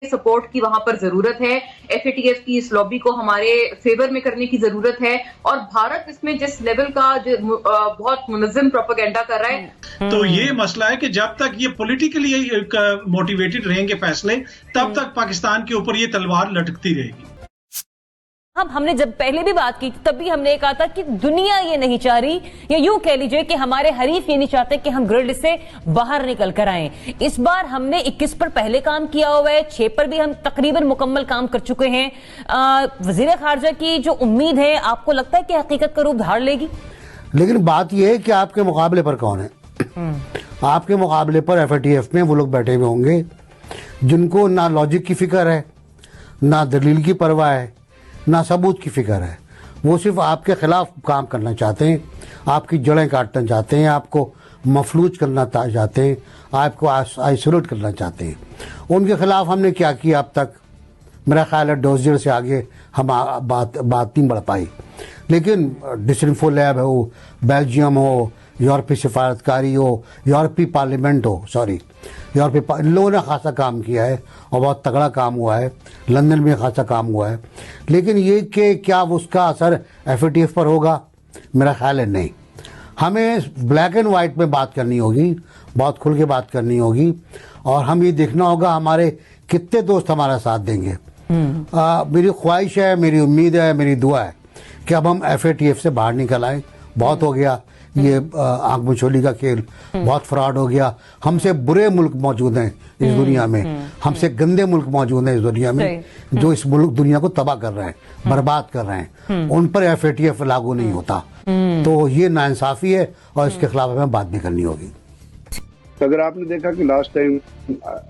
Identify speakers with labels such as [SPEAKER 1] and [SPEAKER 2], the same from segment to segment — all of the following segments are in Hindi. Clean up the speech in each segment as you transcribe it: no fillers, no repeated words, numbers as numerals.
[SPEAKER 1] सपोर्ट की वहां पर जरूरत है। एफएटीएफ की इस लॉबी को हमारे फेवर में करने की जरूरत है और भारत इसमें जिस लेवल का बहुत मुनज़्ज़म प्रोपेगेंडा कर रहा है।
[SPEAKER 2] तो ये मसला है कि जब तक ये पॉलिटिकली मोटिवेटेड रहेंगे फैसले, तब तक पाकिस्तान के ऊपर ये तलवार लटकती रहेगी।
[SPEAKER 3] अब हमने जब पहले भी बात की तब भी हमने कहा था कि दुनिया ये नहीं चाह रही, या यूं कह लीजिए कि हमारे हरीफ ये नहीं चाहते कि हम ग्रिड से बाहर निकल कर आए। इस बार हमने 21 पर पहले काम किया हुआ है, 6 पर भी हम तकरीबन मुकम्मल काम कर चुके हैं। वजीर खारजा की जो उम्मीद है, आपको लगता है कि हकीकत का रूप धार लेगी?
[SPEAKER 4] लेकिन बात यह है कि आपके मुकाबले पर कौन है? आपके मुकाबले पर एफएटीएफ में वो लोग बैठे हुए होंगे जिनको ना लॉजिक की फिक्र है, ना दलील की परवाह है, ना सबूत की फिक्र है। वो सिर्फ आपके खिलाफ काम करना चाहते हैं, आपकी जड़ें काटना चाहते हैं, आपको मफलूज करना चाहते हैं, आपको आइसोलेट करना चाहते हैं। उनके खिलाफ हमने क्या किया अब तक? मेरा ख्याल है डोजियर से आगे हम बात नहीं बढ़ पाई। लेकिन डिसइंफो लैब हो, बेल्जियम हो, यूरोपीय सिफारतकारी हो, यूरोपीय पार्लियामेंट हो, इन लोगों ने खासा काम किया है और बहुत तगड़ा काम हुआ है। लंदन में खासा काम हुआ है। लेकिन ये कि क्या उसका असर एफएटीएफ पर होगा? मेरा ख्याल है नहीं। हमें ब्लैक एंड वाइट में बात करनी होगी, बहुत खुल के बात करनी होगी और हम ये देखना होगा हमारे कितने दोस्त हमारा साथ देंगे। मेरी ख्वाहिश है, मेरी उम्मीद है, मेरी दुआ है कि अब हम एफएटीएफ से बाहर निकल आए। बहुत हो गया ये आंख मिचोली का खेल, बहुत फ्रॉड हो गया। हमसे बुरे मुल्क मौजूद हैं इस दुनिया में, हमसे गंदे मुल्क मौजूद हैं इस दुनिया में जो इस मुल्क दुनिया को तबाह कर रहे हैं, बर्बाद कर रहे हैं। उन पर एफएटीएफ लागू नहीं होता। तो ये नाइंसाफी है और इसके खिलाफ हमें बात भी करनी होगी।
[SPEAKER 5] अगर आपने देखा कि लास्ट टाइम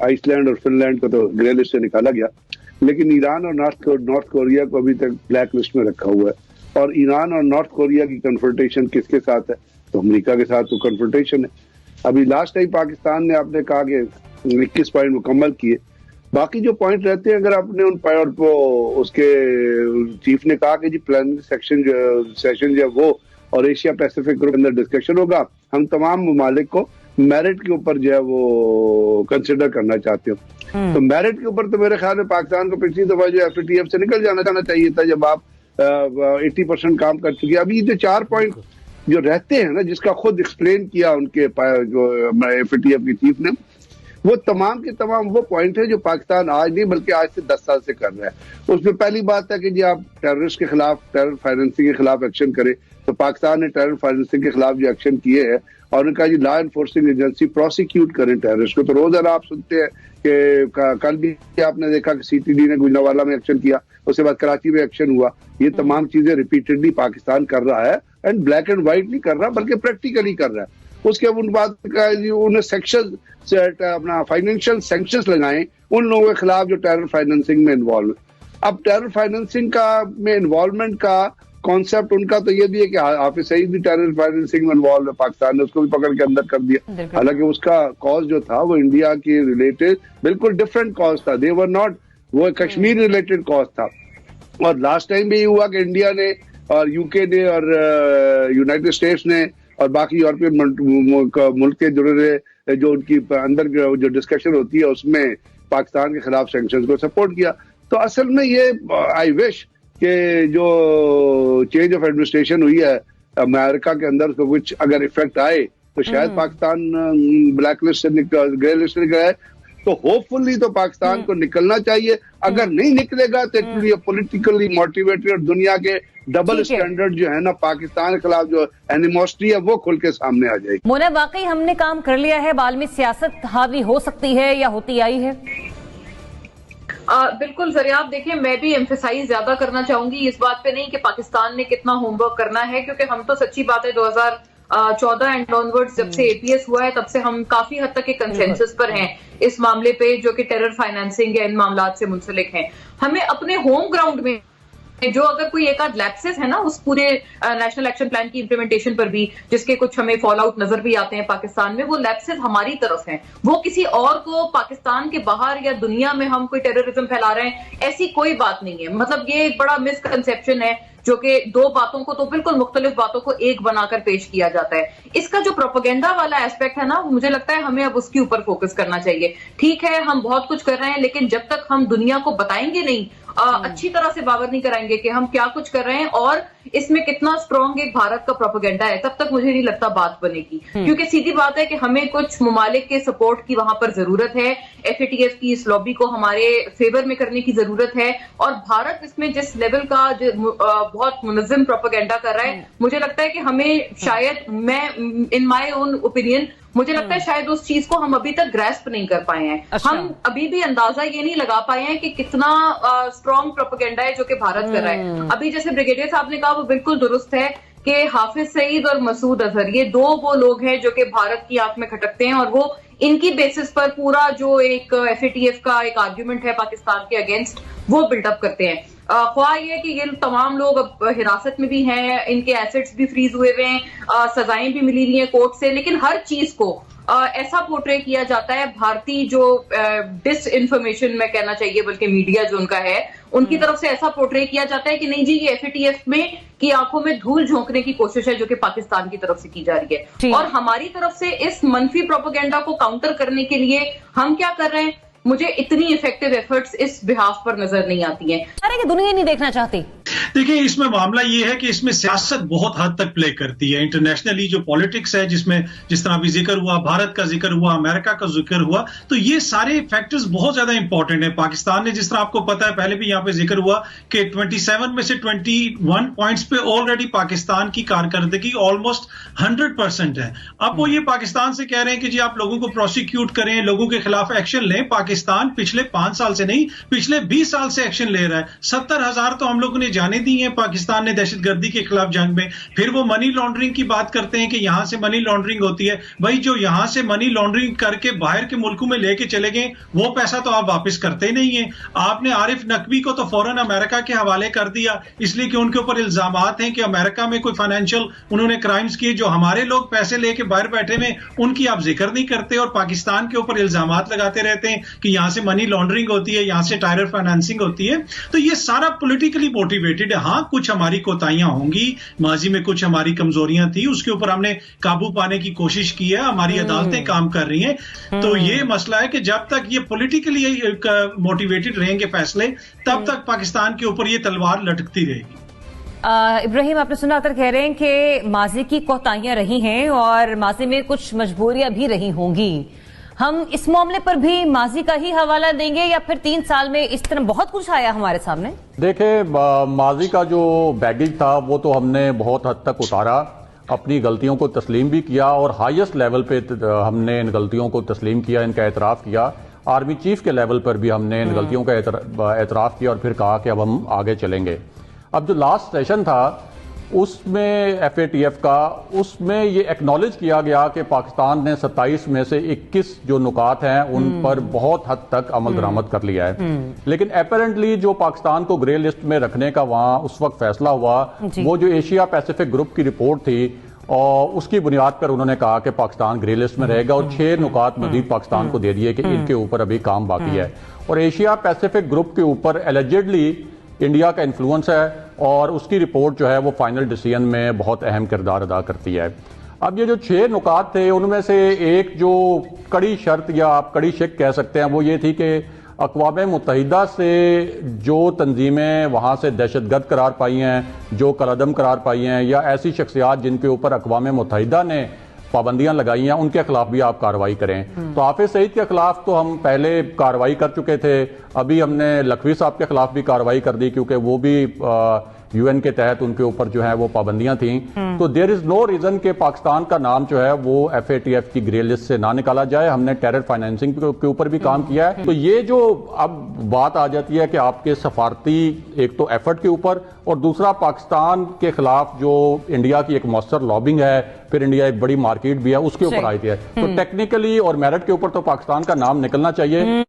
[SPEAKER 5] आइसलैंड और फिनलैंड को तो ग्रे लिस्ट से निकाला गया, लेकिन ईरान और नॉर्थ कोरिया को अभी तक ब्लैक लिस्ट में रखा हुआ है। और ईरान और नॉर्थ कोरिया की कन्फ्रंटेशन किसके साथ है? तो अमेरिका के साथ तो कन्फ्रंटेशन है। अभी लास्ट टाइम पाकिस्तान ने आपने कहा कि 21 पॉइंट मुकम्मल किए, बाकी जो पॉइंट रहते हैं अगर आपने उन पॉइंट को, उसके चीफ ने कहा कि जी प्लानिंग सेशन जो वो और एशिया पैसिफिक ग्रुप के अंदर डिस्कशन होगा, हम तमाम ममालिक को मेरिट के ऊपर जो है वो कंसिडर करना चाहते हो। तो मेरिट के ऊपर तो मेरे ख्याल में पाकिस्तान को पिछली दफा जो एफएटीएफ से निकल जाना चाहिए था जब आप 80% काम कर चुके। अभी जो 4 पॉइंट जो रहते हैं ना, जिसका खुद एक्सप्लेन किया उनके जो एफएटीएफ के चीफ ने, वो तमाम के तमाम वो पॉइंट है जो पाकिस्तान आज नहीं बल्कि आज से 10 साल से कर रहा है। उसमें पहली बात है कि जी आप टेररिस्ट के खिलाफ, टेरर फाइनेंसिंग के खिलाफ एक्शन करें। तो पाकिस्तान ने टेरर फाइनेंसिंग के खिलाफ जो एक्शन किए हैं और उनका जी लॉ एनफोर्सिंग एजेंसी प्रोसिक्यूट करें टेररिस्ट को। तो रोजाना आप सुनते हैं कि कल भी आपने देखा कि सीटीडी ने गुजरावाला में एक्शन किया, उसके बाद कराची में एक्शन हुआ। ये तमाम चीजें रिपीटेडली पाकिस्तान कर रहा है एंड ब्लैक एंड व्हाइट नहीं कर रहा बल्कि प्रैक्टिकली कर रहा है। उसके उन बात का उन्हें सेक्शन अपना फाइनेंशियल सैंक्शंस लगाएं उन लोगों के खिलाफ जो टेरर फाइनेंसिंग में इन्वॉल्व है। अब टेरर फाइनेंसिंग का में इन्वॉल्वमेंट का कॉन्सेप्ट उनका तो ये भी है कि हाफिज सईद भी टेरर फाइनेंसिंग में इन्वॉल्व है, पाकिस्तान ने उसको भी पकड़ के अंदर कर दिया। हालांकि उसका कॉज जो था वो इंडिया के रिलेटेड बिल्कुल डिफरेंट कॉज था, दे वर नॉट, वो कश्मीर रिलेटेड कॉज था। और लास्ट टाइम भी हुआ कि इंडिया ने और यूके ने और यूनाइटेड स्टेट्स ने और बाकी यूरोपियन मुल्क के जुड़े जो उनकी अंदर जो डिस्कशन होती है उसमें पाकिस्तान के खिलाफ सैंक्शंस को सपोर्ट किया। तो असल में ये आई विश कि जो चेंज ऑफ एडमिनिस्ट्रेशन हुई है अमेरिका के अंदर, उसको कुछ अगर इफेक्ट आए तो शायद पाकिस्तान ब्लैक लिस्ट से ग्रे लिस्ट से निकला है। तो होपफुली तो पाकिस्तान को निकलना चाहिए। अगर नहीं निकलेगा तो पॉलिटिकली मोटिवेटेड और दुनिया के डबल स्टैंडर्ड जो है ना पाकिस्तान के खिलाफ जो एनिमोसिटी है वो खुल के सामने आ जाएगी।
[SPEAKER 3] मोना, वाकई हमने काम कर लिया है, बाल में सियासत हावी हो सकती है या होती आई है?
[SPEAKER 1] बिल्कुल जरिया, आप देखिए मैं भी एम्फेसाइज ज्यादा करना चाहूंगी इस बात पे नहीं कि पाकिस्तान ने कितना होमवर्क करना है, क्योंकि हम तो सच्ची बात है 2014 एंड ऑनवर्ड्स जब से एपीएस हुआ है तब से हम काफी हद तक एक कंसेंसस पर हैं इस मामले पे जो कि टेरर फाइनेंसिंग या इन मामलात से मुंसलिक हैं। हमें अपने होम ग्राउंड में जो अगर कोई एक आध लैप्सेस है ना उस पूरे नेशनल एक्शन प्लान की इंप्लीमेंटेशन पर भी, जिसके कुछ हमें फॉल आउट नजर भी आते हैं पाकिस्तान में, वो लैप्सेस हमारी तरफ हैं। वो किसी और को पाकिस्तान के बाहर या दुनिया में हम कोई टेररिज्म फैला रहे हैं ऐसी कोई बात नहीं है। मतलब ये एक बड़ा मिसकंसेप्शन है जो कि दो बातों को तो बिल्कुल मुख्तलिफ बातों को एक बनाकर पेश किया जाता है। इसका जो प्रोपेगेंडा वाला एस्पेक्ट है ना, मुझे लगता है हमें अब उसके ऊपर फोकस करना चाहिए। ठीक है, हम बहुत कुछ कर रहे हैं, लेकिन जब तक हम दुनिया को बताएंगे नहीं, अच्छी तरह से बावर नहीं कराएंगे कि हम क्या कुछ कर रहे हैं और इसमें कितना स्ट्रॉन्ग एक भारत का प्रोपेगेंडा है, तब तक मुझे नहीं लगता बात बनेगी। क्योंकि सीधी बात है कि हमें कुछ ममालिक के सपोर्ट की वहां पर जरूरत है, FATF की इस लॉबी को हमारे फेवर में करने की जरूरत है, और भारत इसमें जिस लेवल का बहुत मुनज़्ज़म प्रोपेगेंडा कर रहा है, मुझे लगता है कि हमें शायद, मैं इन माय ओन ओपिनियन, मुझे लगता है शायद उस चीज को हम अभी तक ग्रैस्प नहीं कर पाए हैं।
[SPEAKER 3] अच्छा।
[SPEAKER 1] हम अभी भी अंदाजा ये नहीं लगा पाए हैं कि कितना स्ट्रॉन्ग प्रोपेगेंडा है जो कि भारत कर रहा है। अभी जैसे ब्रिगेडियर साहब ने कहा, वो बिल्कुल दुरुस्त है कि हाफिज सईद और मसूद अजहर, ये दो वो लोग हैं जो कि भारत की आंख में खटकते हैं, और वो इनकी बेसिस पर पूरा जो एक FATF का एक आर्ग्यूमेंट है पाकिस्तान के अगेंस्ट, वो बिल्डअप करते हैं। ख्वाह ये कि ये तमाम लोग अब हिरासत में भी हैं, इनके एसेट्स भी फ्रीज हुए हुए हैं, सजाएं भी मिली हुई हैं कोर्ट से, लेकिन हर चीज को ऐसा पोर्ट्रे किया जाता है, भारतीय जो डिस इन्फॉर्मेशन में कहना चाहिए, बल्कि मीडिया जो उनका है, उनकी तरफ से ऐसा पोर्ट्रे किया जाता है कि नहीं जी, ये FATF में की आंखों में धूल झोंकने की कोशिश है जो कि पाकिस्तान की तरफ से की जा रही है। और हमारी तरफ से इस मनफी प्रोपेगेंडा को काउंटर करने के लिए हम क्या कर रहे हैं, मुझे इतनी इफेक्टिव एफर्ट्स इस बिहाफ पर नजर नहीं आती हैं।
[SPEAKER 3] अरे दुनिया नहीं देखना चाहती।
[SPEAKER 2] देखिए, इसमें मामला ये है कि इसमें सियासत बहुत हद तक प्ले करती है। इंटरनेशनली जो पॉलिटिक्स है, जिसमें जिस तरह भी जिक्र हुआ, भारत का जिक्र हुआ, अमेरिका का जिक्र हुआ, तो ये सारे फैक्टर्स बहुत ज्यादा इंपॉर्टेंट है। पाकिस्तान ने, जिस तरह आपको पता है, पहले भी यहाँ पे जिक्र हुआ कि 27 में से 21 पॉइंट्स पे ऑलरेडी पाकिस्तान की कारकर्दगी ऑलमोस्ट 100% है। अब वो ये पाकिस्तान से कह रहे हैं कि जी आप लोगों को प्रोसिक्यूट करें, लोगों के खिलाफ एक्शन लें। पाकिस्तान पिछले 5 साल से नहीं, पिछले 20 साल से एक्शन ले रहा है। 70,000 तो हम लोगों ने जाने दी है पाकिस्तान ने दहशतगर्दी के खिलाफ जंग में। फिर वो मनी लॉन्ड्रिंग की बात करते हैं कि यहां से मनी लॉन्ड्रिंग होती है। भाई, जो यहां से मनी लॉन्ड्रिंग करके बाहर के मुल्कों में लेके चले गए, वो पैसा तो आप वापस करते नहीं है। आपने आरिफ नकवी को तो फौरन अमेरिका के हवाले कर दिया, इसलिए कि उनके ऊपर इल्जामात हैं कि अमेरिका में कोई फाइनेंशियल उन्होंने क्राइम्स किए। जो हमारे लोग पैसे लेके बाहर बैठे में, उनकी आप जिक्र नहीं करते और पाकिस्तान के ऊपर इल्जामात लगाते रहते हैं कि यहां से मनी लॉन्ड्रिंग होती है, यहां से टायरर फाइनेंसिंग होती है। तो ये सारा पॉलिटिकली मोटिवेटेड है। हाँ, कुछ हमारी कोताहियां होंगी, माजी में कुछ हमारी कमजोरियां थी, उसके ऊपर हमने काबू पाने की कोशिश की है, हमारी अदालतें काम कर रही हैं। तो ये मसला है कि जब तक ये पॉलिटिकली मोटिवेटेड रहेंगे फैसले, तब तक पाकिस्तान के ऊपर ये तलवार लटकती रहेगी।
[SPEAKER 3] इब्राहिम, आपने सुना, अख्तर कह रहे हैं कि माजी की कोताहियां रही हैं और माजी में कुछ मजबूरियां भी रही होंगी। हम इस मामले पर भी माजी का ही हवाला देंगे या फिर 3 साल में इस तरह बहुत कुछ आया हमारे सामने?
[SPEAKER 6] देखिए, माजी का जो बैगेज था वो तो हमने बहुत हद तक उतारा, अपनी गलतियों को तस्लीम भी किया और हाईएस्ट लेवल पे हमने इन गलतियों को तस्लीम किया, इनका एतराफ़ किया। आर्मी चीफ के लेवल पर भी हमने इन गलतियों का एतराफ़ किया और फिर कहा कि अब हम आगे चलेंगे। अब जो लास्ट सेशन था उसमें FATF का, उसमें ये एक्नॉलेज किया गया कि पाकिस्तान ने 27 में से 21 जो नुकात हैं उन पर बहुत हद तक अमल दरामद कर लिया है। लेकिन अपेरेंटली जो पाकिस्तान को ग्रे लिस्ट में रखने का वहां उस वक्त फैसला हुआ, वो जो एशिया पैसिफिक ग्रुप की रिपोर्ट थी और उसकी बुनियाद पर उन्होंने कहा कि पाकिस्तान ग्रे लिस्ट में रहेगा और 6 नुकात मजीद पाकिस्तान को दे दिए कि इनके ऊपर अभी काम बाकी है। और एशिया पैसिफिक ग्रुप के ऊपर एलिजिडली इंडिया का इन्फ्लुएंस है और उसकी रिपोर्ट जो है वो फाइनल डिसीजन में बहुत अहम किरदार अदा करती है। अब ये जो 6 नुकात थे उनमें से एक जो कड़ी शर्त या आप कड़ी शिक कह सकते हैं वो ये थी कि अक़वाम मुत्तहिदा से जो तंजीमें वहाँ से दहशतगर्द करार पाई हैं, जो कलअदम करार पाई हैं, या ऐसी शख्सियात जिनके ऊपर अक़वाम मुत्तहिदा ने पाबंदियां लगाई हैं, उनके खिलाफ भी आप कार्रवाई करें। तो हाफिज सईद के खिलाफ तो हम पहले कार्रवाई कर चुके थे, अभी हमने लखवी साहब के खिलाफ भी कार्रवाई कर दी क्योंकि वो भी UN के तहत उनके ऊपर जो है वो पाबंदियां थी। तो देयर इज नो रीजन कि पाकिस्तान का नाम जो है वो FATF की ग्रे लिस्ट से ना निकाला जाए। हमने टेरर फाइनेंसिंग के ऊपर भी काम किया है। तो ये जो अब बात आ जाती है कि आपके सफारती एक तो एफर्ट के ऊपर और दूसरा पाकिस्तान के खिलाफ जो इंडिया की एक मौसर लॉबिंग है, फिर इंडिया एक बड़ी मार्केट भी है, उसके ऊपर आई थी। तो टेक्निकली और मेरिट के ऊपर तो पाकिस्तान का नाम निकलना चाहिए।